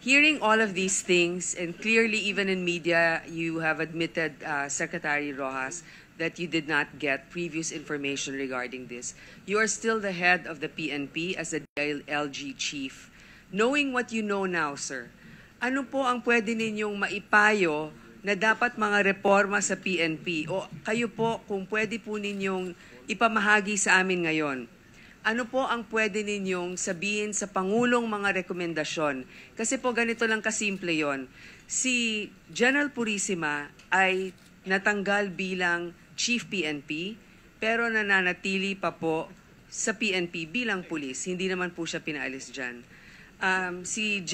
hearing all of these things, and clearly even in media, you have admitted, Secretary Rojas, that you did not get previous information regarding this. You are still the head of the PNP as the DILG chief. Knowing what you know now, sir, ano po ang pwede ninyong maipayo na dapat mga reforma sa PNP? O kayo po, kung pwede po ninyong ipamahagi sa amin ngayon, ano po ang pwede ninyong sabihin sa Pangulong mga rekomendasyon? Kasi po ganito lang kasimple yon. Si General Purisima ay natanggal bilang Chief PNP, pero nananatili pa po sa PNP bilang pulis. Hindi naman po siya pinaalis dyan. Si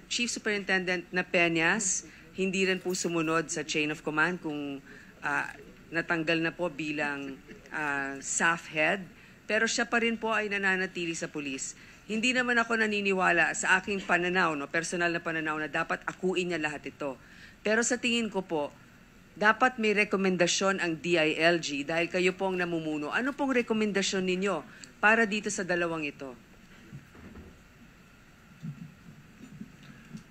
Chief Superintendent na Peñas, hindi rin po sumunod sa chain of command kung natanggal na po bilang SAF head. Pero siya pa rin po ay nananatili sa pulis. Hindi naman ako naniniwala sa aking pananaw, no, personal na pananaw, na dapat akuin niya lahat ito. Pero sa tingin ko po, dapat may rekomendasyon ang DILG dahil kayo po ang namumuno. Ano pong rekomendasyon ninyo para dito sa dalawang ito?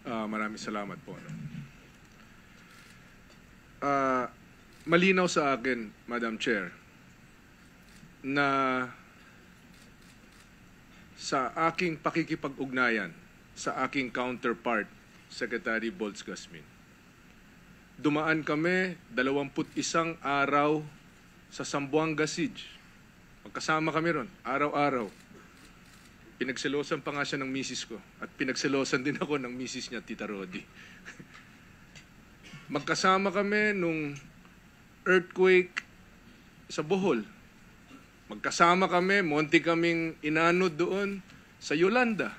Maraming salamat po. Malinaw sa akin, Madam Chair, na sa aking pakikipag-ugnayan sa aking counterpart, Secretary Bolz Gasmin, dumaan kami 21 araw sa Zamboanga Siege. Magkasama kami ron, araw-araw. Pinagselosan pa nga siya ng misis ko at pinagselosan din ako ng misis niya, Tita Rodi. Magkasama kami nung earthquake sa Bohol. Magkasama kami, monti kaming inanod doon sa Yolanda.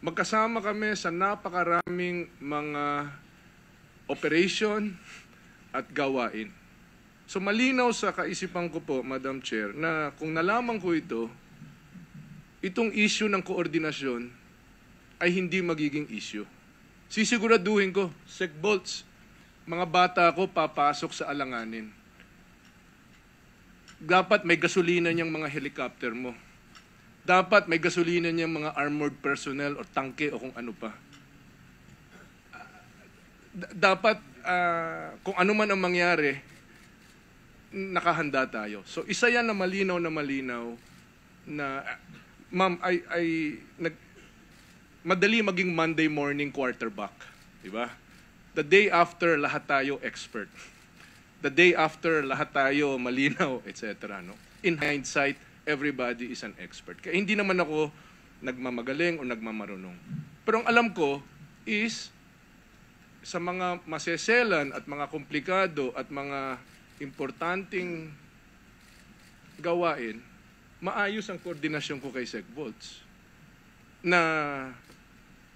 Magkasama kami sa napakaraming mga operation at gawain. So malinaw sa kaisipan ko po, Madam Chair, na kung nalaman ko ito, itong issue ng koordinasyon ay hindi magiging issue. Sisiguraduhin ko, Sec Bolz, mga bata ko papasok sa alanganin. Dapat may gasolina niyang mga helicopter mo. Dapat may gasolina niyang mga armored personnel o tangke o kung ano pa. Dapat kung ano man ang mangyari, nakahanda tayo. So isa yan na malinaw na ma'am, madali maging Monday morning quarterback, di ba? The day after lahat tayo expert. The day after lahat tayo malinaw, etc. No? In hindsight, everybody is an expert. Kaya hindi naman ako nagmamagaling o nagmamarunong. Pero ang alam ko is sa mga maseselan at mga komplikado at mga importanteng gawain, maayos ang koordinasyon ko kay Sec Bolz. Na,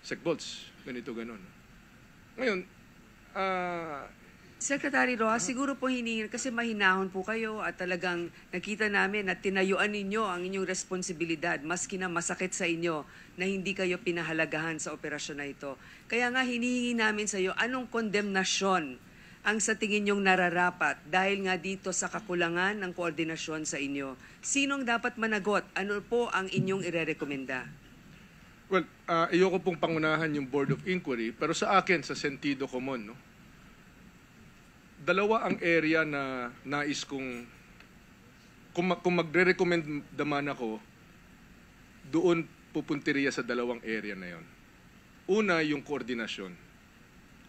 Sec Bolz, ganito, ganon. Ngayon, Secretary Rojas, siguro po hiningin kasi mahinahon po kayo at talagang nakita namin na tinayuan ninyo ang inyong responsibilidad maski na masakit sa inyo na hindi kayo pinahalagahan sa operasyon na ito. Kaya nga hinihingi namin sa iyo, anong kondemnasyon ang sa tingin nyong nararapat dahil nga dito sa kakulangan ng koordinasyon sa inyo? Sinong dapat managot? Ano po ang inyong irerekomenda? Well, ayoko pong pangunahan yung Board of Inquiry, pero sa akin, sa sentido common, no? Dalawa ang area na nais kong, kung magre-recommend naman ako, doon pupunteriya sa dalawang area na yon. Una, yung koordinasyon.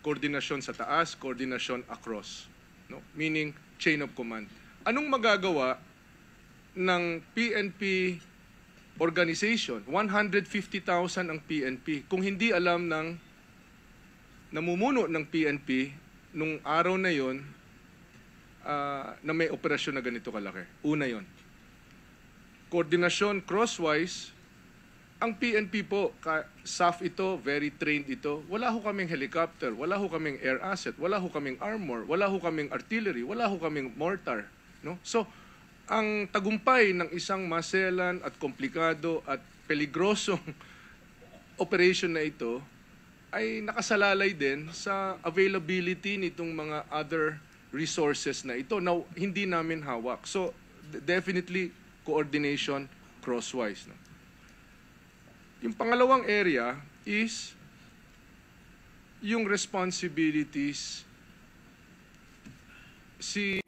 Koordinasyon sa taas, koordinasyon across. No? Meaning, chain of command. Anong magagawa ng PNP organization? 150,000 ang PNP. Kung hindi alam ng namumuno ng PNP, nung araw na yon na may operasyon na ganito kalaki. Una yon. Koordinasyon crosswise, ang PNP po, SAF ito, very trained ito, wala ho kaming helicopter, wala ho kaming air asset, wala ho kaming armor, wala ho kaming artillery, wala ho kaming mortar. No? So, ang tagumpay ng isang maselan at komplikado at peligrosong operation na ito ay nakasalalay din sa availability nitong mga other resources na ito na hindi namin hawak. So, definitely, coordination crosswise. No? Yung pangalawang area, is yung responsibilities. Si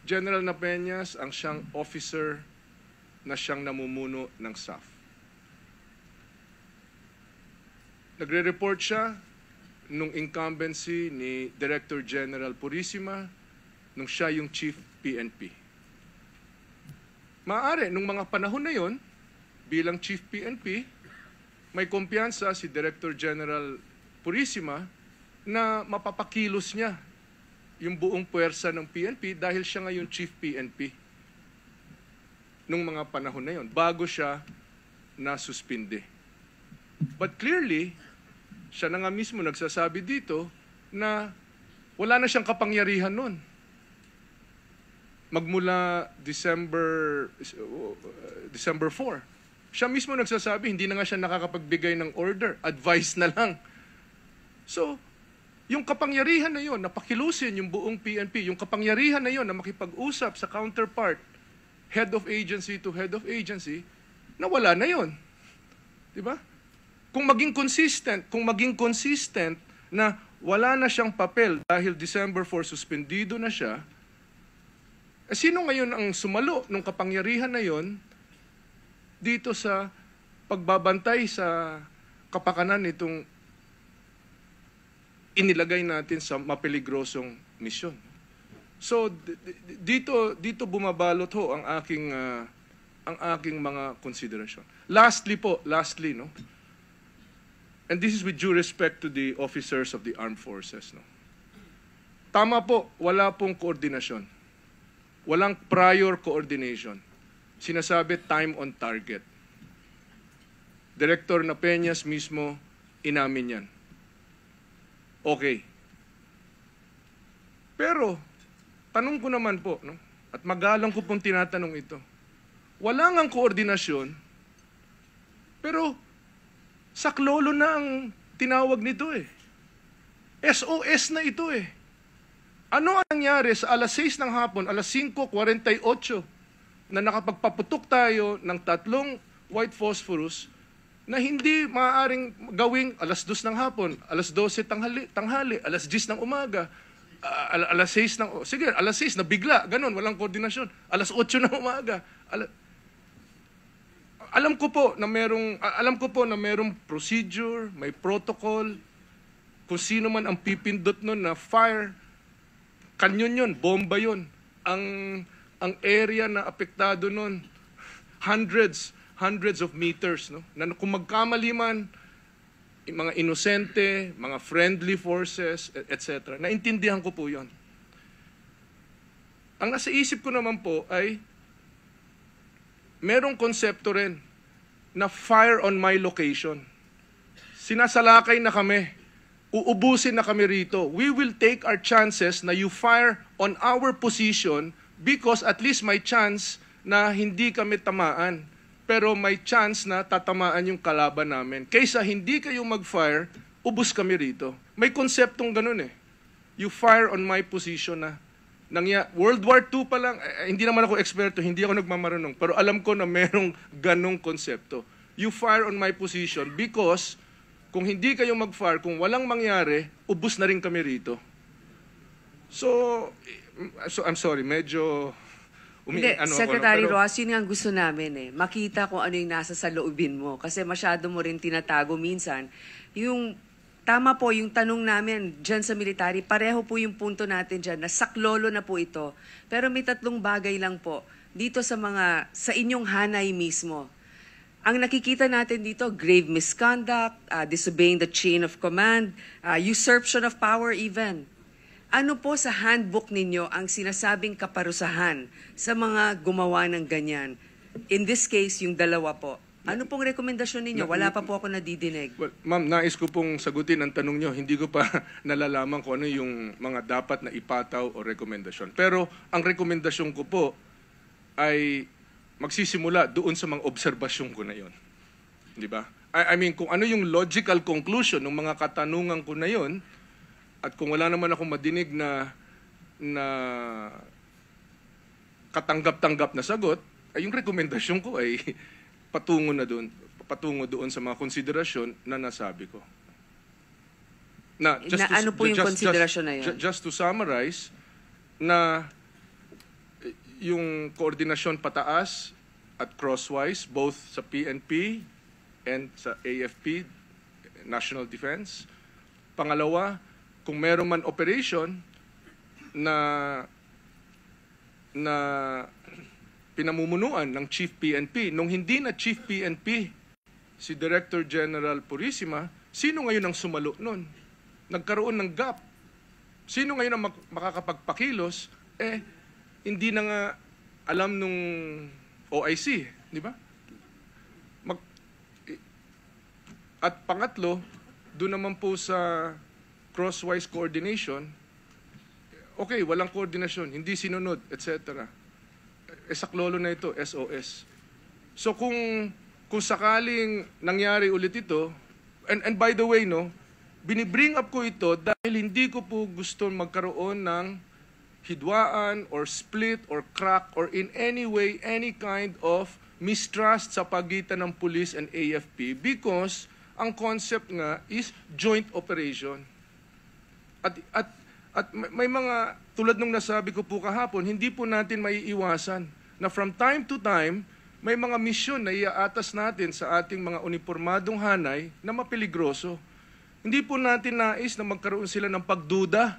General Napeñas ang siyang officer na siyang namumuno ng SAF. Nagre-report siya nung incumbency ni Director General Purisima nung siya yung Chief PNP. Maaari, nung mga panahon na yon, bilang Chief PNP, may kumpiyansa si Director General Purisima na mapapakilos niya yung buong puwersa ng PNP dahil siya ngayon Chief PNP nung mga panahon na yon, bago siya nasuspinde. But clearly, siya na nga mismo nagsasabi dito na wala na siyang kapangyarihan nun. Magmula December 4. Siya mismo nagsasabi, hindi na nga siya nakakapagbigay ng order. Advice na lang. So, yung kapangyarihan na yon, na pakilusin yung buong PNP, yung kapangyarihan na yon na makipag-usap sa counterpart, head of agency to head of agency, nawala na yon. Diba? Kung maging consistent na wala na siyang papel dahil December 4 suspendido na siya, sino ngayon ang sumalo ng kapangyarihan na yon dito sa pagbabantay sa kapakanan nitong inilagay natin sa mapeligrosong misyon? So dito bumabalot ho ang aking mga konsiderasyon. Lastly, no. And this is with due respect to the officers of the armed forces, no. Tama po, wala pong koordinasyon. Walang prior coordination. Sinasabi time on target. Director Napeñas mismo inamin yan. Okay. Pero, tanong ko naman po, no? At magalang ko pong tinatanong ito. Wala ngang koordinasyon, pero saklolo na ang tinawag nito eh. SOS na ito eh. Ano ang nangyari sa alas 6 ng hapon, alas 5:48, na nakapagpaputok tayo ng 3 white phosphorus na hindi maaaring gawing alas 2 ng hapon, alas 12 tanghali, alas 10 ng umaga, alas 6 ng, sige, alas 6 na bigla, ganun, walang koordinasyon, alas 8 ng umaga. Alam ko po na merong procedure, may protocol, kung sino man ang pipindot nun na fire, kanyon yun, bomba yun. Ang area na apektado nun, hundreds of meters, no? Na kung magkamali man, mga inosente, mga friendly forces, etc. Naintindihan ko po yon. Ang nasa isip ko naman po ay merong konsepto rin na fire on my location. Sinasalakay na kami. Uubusin na kami rito. We will take our chances na you fire on our position because at least may chance na hindi kami tamaan. Pero may chance na tatamaan yung kalaban namin. Kaysa hindi kayo mag-fire, ubos kami rito. May konseptong ganun eh. You fire on my position na. World War II pa lang, hindi naman ako eksperto, hindi ako nagmamarunong, pero alam ko na merong ganong konsepto. You fire on my position because kung hindi kayo mag-fire, kung walang mangyari, ubos na rin kami rito. So I'm sorry, medyo Hindi, Secretary Ross, yun nga ang gusto namin eh. Makita kung ano yung nasa sa loobin mo. Kasi masyado mo rin tinatago minsan. Yung, tama po, yung tanong namin dyan sa military, pareho po yung punto natin dyan, na saklolo na po ito. Pero may 3 bagay lang po. Dito sa inyong hanay mismo. Ang nakikita natin dito, grave misconduct, disobeying the chain of command, usurpation of power even. Ano po sa handbook ninyo ang sinasabing kaparusahan sa mga gumawa ng ganyan? In this case, yung 2 po. Ano pong rekomendasyon ninyo? Wala pa po ako nadidinig. Well, ma'am, nais ko pong sagutin ang tanong nyo. Hindi ko pa nalalaman kung ano yung mga dapat na ipataw o rekomendasyon. Pero ang rekomendasyon ko po ay magsisimula doon sa mga obserbasyon ko na yon. Di ba? I mean, kung ano yung logical conclusion ng mga katanungan ko na yon, at kung wala naman akong madinig na katanggap-tanggap na sagot, ay yung rekomendasyon ko ay patungo na doon. patungo doon sa mga konsiderasyon na nasabi ko. Ano po yung konsiderasyon na yun? Just to summarize, na yung koordinasyon pataas at crosswise, both sa PNP and sa AFP, National Defense. Pangalawa, kung meron man operation na pinamumunuan ng Chief PNP, nung hindi na Chief PNP, si Director General Purisima, sino ngayon ang sumalo nun? Nagkaroon ng gap. Sino ngayon ang makakapagpakilos? Hindi na nga alam nung OIC, di ba? At pangatlo, doon naman po sa crosswise coordination, okay, walang koordinasyon, hindi sinunod, etc. Saklolo na ito, SOS. So kung sakaling nangyari ulit ito, and by the way, no, binibring up ko ito dahil hindi ko po gusto magkaroon ng hidwaan or split or crack or in any way, any kind of mistrust sa pagitan ng police and AFP because ang concept nga is joint operation. At may mga, tulad nung nasabi ko po kahapon, hindi po natin maiiwasan na from time to time, may mga misyon na iaatas natin sa ating mga uniformadong hanay na mapeligroso. Hindi po natin nais na magkaroon sila ng pagduda.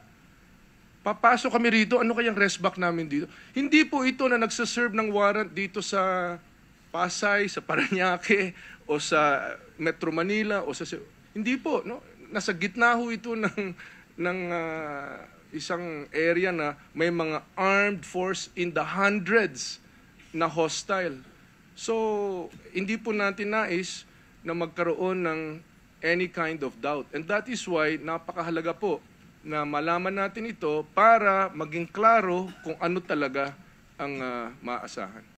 Papasok kami rito, ano kayang rest back namin dito? Hindi po ito na nagsaserve ng warrant dito sa Pasay, sa Parañaque, o sa Metro Manila, o sa... Hindi po, no? Nasa gitna ho ito ng isang area na may mga armed force in the hundreds na hostile. So, hindi po natin nais na magkaroon ng any kind of doubt. And that is why napakahalaga po na malaman natin ito para maging klaro kung ano talaga ang maasahan.